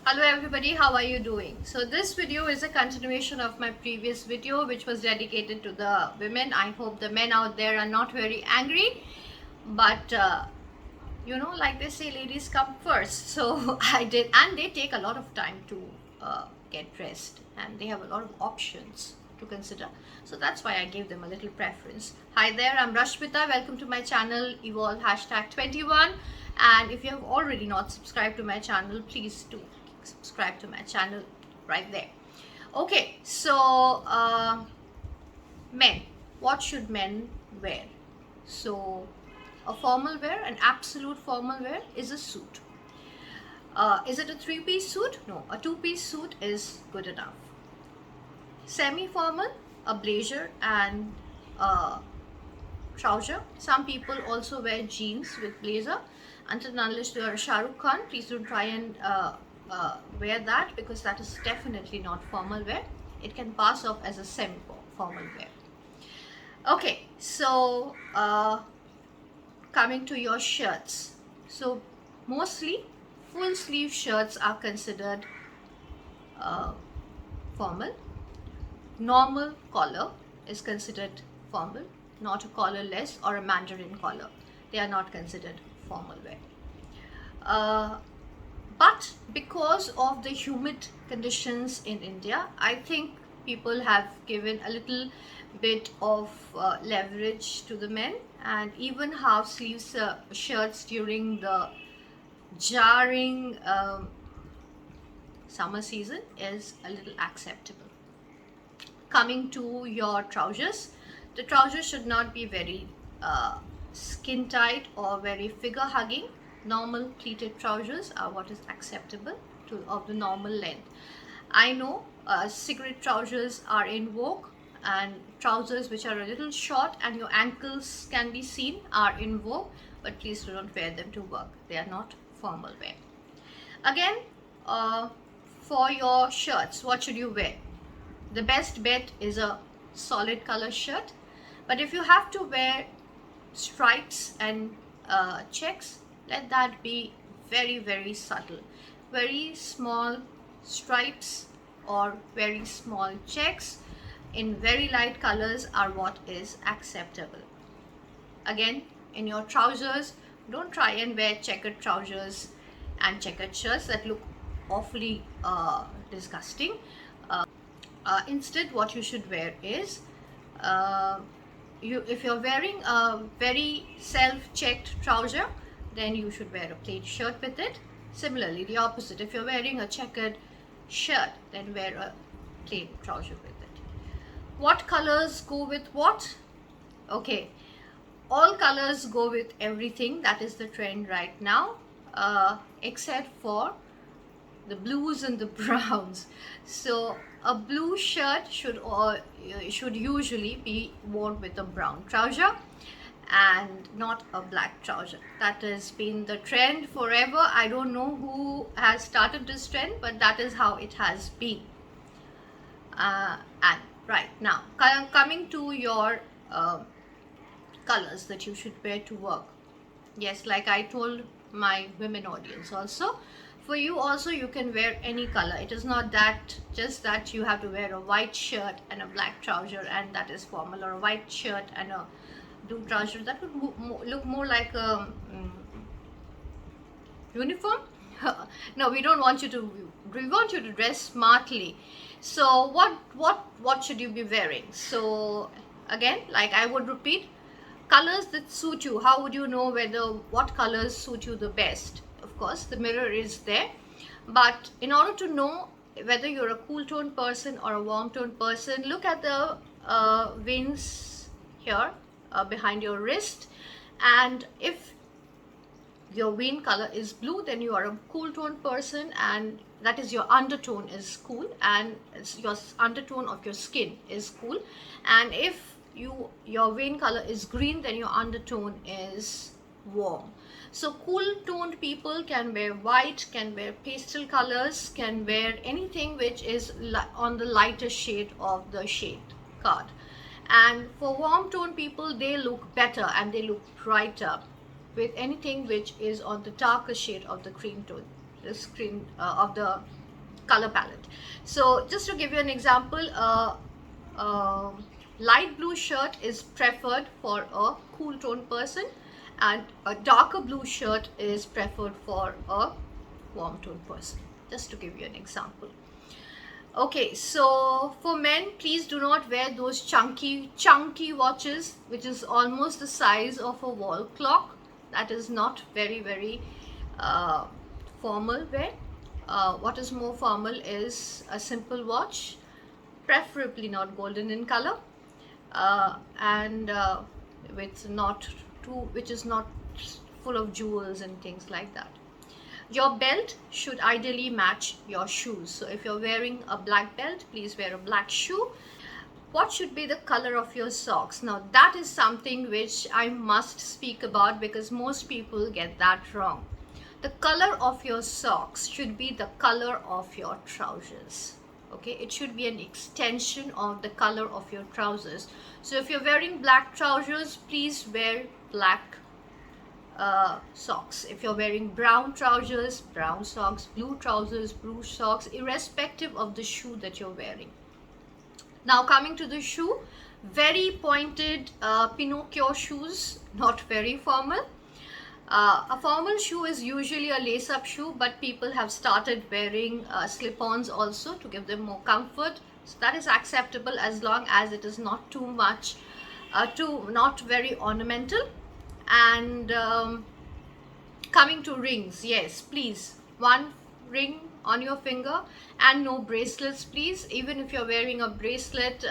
Hello everybody, how are you doing? So this video is a continuation of my previous video which was dedicated to the women. I hope the men out there are not very angry, but like they say, ladies come first. So I did, and they take a lot of time to get dressed, and they have a lot of options to consider. So that's why I gave them a little preference. Hi there, I'm Rashmita. Welcome to my channel Evolve #21. And if you have already not subscribed to my channel, please do subscribe to my channel right there. Okay, so men, what should men wear? So a formal wear, an absolute formal wear is a suit. Is it a three-piece suit? No, a two-piece suit is good enough. Semi-formal, a blazer and a trouser. Some people also wear jeans with blazer. Until and unless you are a Shah Rukh Khan, please don't try and wear that, because that is definitely not formal wear. It can pass off as a semi-formal wear. Okay, so coming to your shirts. So mostly full sleeve shirts are considered formal. Normal collar is considered formal, not a collarless or a mandarin collar. They are not considered formal wear. But because of the humid conditions in India, I think people have given a little bit of leverage to the men, and even half sleeves shirts during the jarring summer season is a little acceptable. Coming to your trousers, the trousers should not be very skin tight or very figure hugging. Normal pleated trousers are what is acceptable of the normal length. I know cigarette trousers are in vogue, and trousers which are a little short and your ankles can be seen are in vogue, but please do not wear them to work. They are not formal wear. Again, for your shirts, what should you wear? The best bet is a solid color shirt, but if you have to wear stripes and checks, let that be very, very subtle. Very small stripes or very small checks in very light colors are what is acceptable. Again, in your trousers, don't try and wear checkered trousers and checkered shirts that look awfully disgusting. Instead, what you should wear is if you're wearing a very self-checked trouser, then you should wear a plain shirt with it. Similarly, the opposite, if you're wearing a checkered shirt, then wear a plain trouser with it. What colors go with what? Okay, all colors go with everything. That is the trend right now, except for the blues and the browns. So a blue shirt should usually be worn with a brown trouser and not a black trouser. That has been the trend forever. I don't know who has started this trend, but that is how it has been. And right now, coming to your colors that you should wear to work. Yes, like I told my women audience also, for you also you can wear any color. It is not that just that you have to wear a white shirt and a black trouser and that is formal, or a white shirt and a blue trouser. That would look more like a uniform. No, we don't want you to. We want you to dress smartly. So what should you be wearing? So again, like I would repeat, colors that suit you. How would you know what colors suit you the best? Of course, the mirror is there, but in order to know whether you're a cool tone person or a warm tone person, look at the veins here behind your wrist, and if your vein color is blue, then you are a cool tone person, and that is your undertone is cool, and your undertone of your skin is cool. And if your vein color is green, then your undertone is warm. So cool toned people can wear white, can wear pastel colors, can wear anything which is on the lighter shade of the shade card. And for warm tone people, they look better and they look brighter with anything which is on the darker shade of the cream tone, the screen of the color palette. So just to give you an example, light blue shirt is preferred for a cool tone person, and a darker blue shirt is preferred for a warm tone person, just to give you an example. Okay, so for men, please do not wear those chunky watches which is almost the size of a wall clock. That is not very formal wear. What is more formal is a simple watch, preferably not golden in color, and which is not full of jewels and things like that. Your belt should ideally match your shoes. So if you're wearing a black belt, please wear a black shoe. What should be the color of your socks? Now that is something which I must speak about, because most people get that wrong. The color of your socks should be the color of your trousers. Okay, it should be an extension of the color of your trousers. So if you're wearing black trousers, please wear black socks. If you're wearing brown trousers, brown socks, blue trousers, blue socks, irrespective of the shoe that you're wearing. Now coming to the shoe, very pointed Pinocchio shoes, not very formal. A formal shoe is usually a lace-up shoe, but people have started wearing slip-ons also to give them more comfort. So that is acceptable as long as it is not too much, not very ornamental. And coming to rings, yes, please, one ring on your finger and no bracelets, please. Even if you're wearing a bracelet,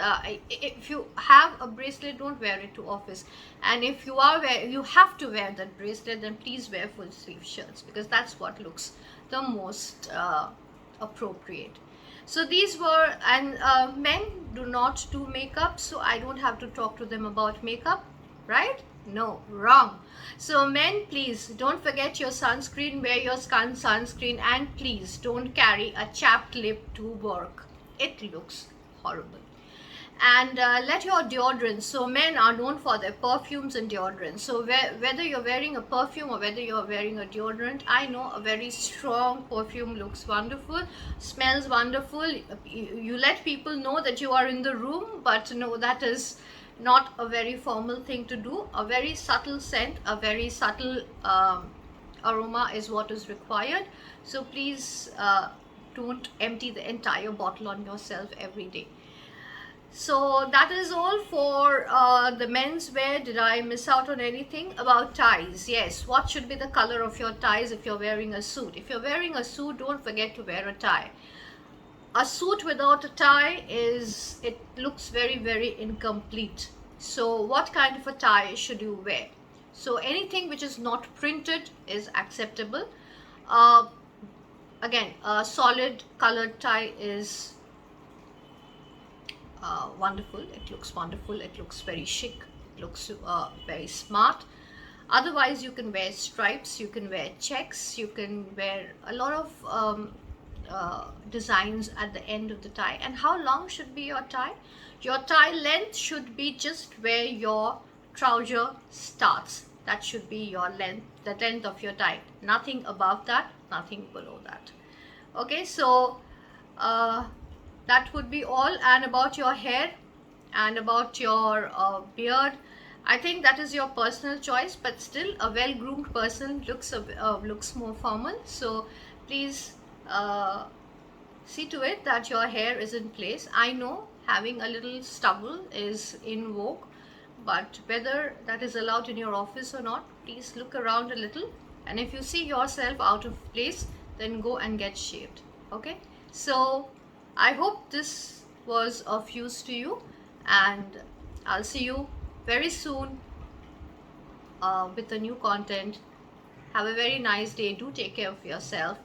if you have a bracelet, don't wear it to office. And if you have to wear that bracelet, then please wear full sleeve shirts, because that's what looks the most appropriate. So these were, and men do not do makeup, so I don't have to talk to them about makeup, right? No, wrong. So men, please don't forget your sunscreen, wear your sunscreen, and please don't carry a chapped lip to work. It looks horrible. And let your deodorants, so men are known for their perfumes and deodorants. So whether you're wearing a perfume or whether you're wearing a deodorant, I know a very strong perfume looks wonderful, smells wonderful. You let people know that you are in the room, but no, that is not a very formal thing to do. A very subtle scent, a very subtle aroma is what is required. So please don't empty the entire bottle on yourself every day. So that is all for the men's wear. Did I miss out on anything? About ties, yes, what should be the color of your ties if you're wearing a suit? If you're wearing a suit, don't forget to wear a tie. A suit without a tie it looks very incomplete. So what kind of a tie should you wear? So anything which is not printed is acceptable. Again, a solid colored tie is wonderful. It looks wonderful, it looks very chic, it looks very smart. Otherwise you can wear stripes, you can wear checks, you can wear a lot of designs at the end of the tie. And how long should be your tie? Your tie length should be just where your trouser starts. That should be your length, the length of your tie. Nothing above that, nothing below that. Okay, so that would be all. And about your hair and about your beard, I think that is your personal choice, but still a well-groomed person looks more formal. So please see to it that your hair is in place. I know having a little stubble is in vogue, but whether that is allowed in your office or not, please look around a little, and if you see yourself out of place, then go and get shaved. Okay, so I hope this was of use to you, and I'll see you very soon with the new content. Have a very nice day. Do take care of yourself.